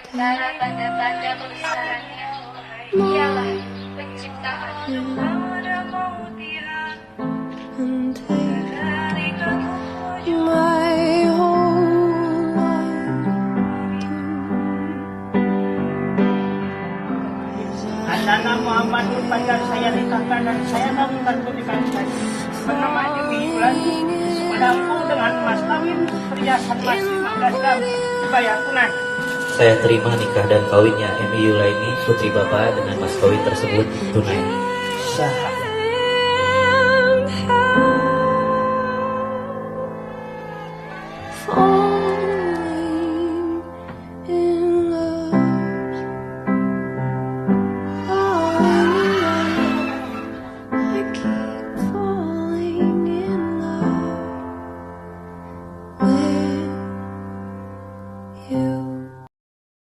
antara benda-benda besarannya. Ialah penciptaan. Andana Muhammadun pacar saya nikahkan dan saya kawinkan pernikahan bernama Emi Yulani mendapung dengan mas kawin perhiasan mas 15 gram dibayar tunai. Saya terima nikah dan kawinnya Emi Yulaini putri Bapak dengan mas kawin tersebut tunai. Sah.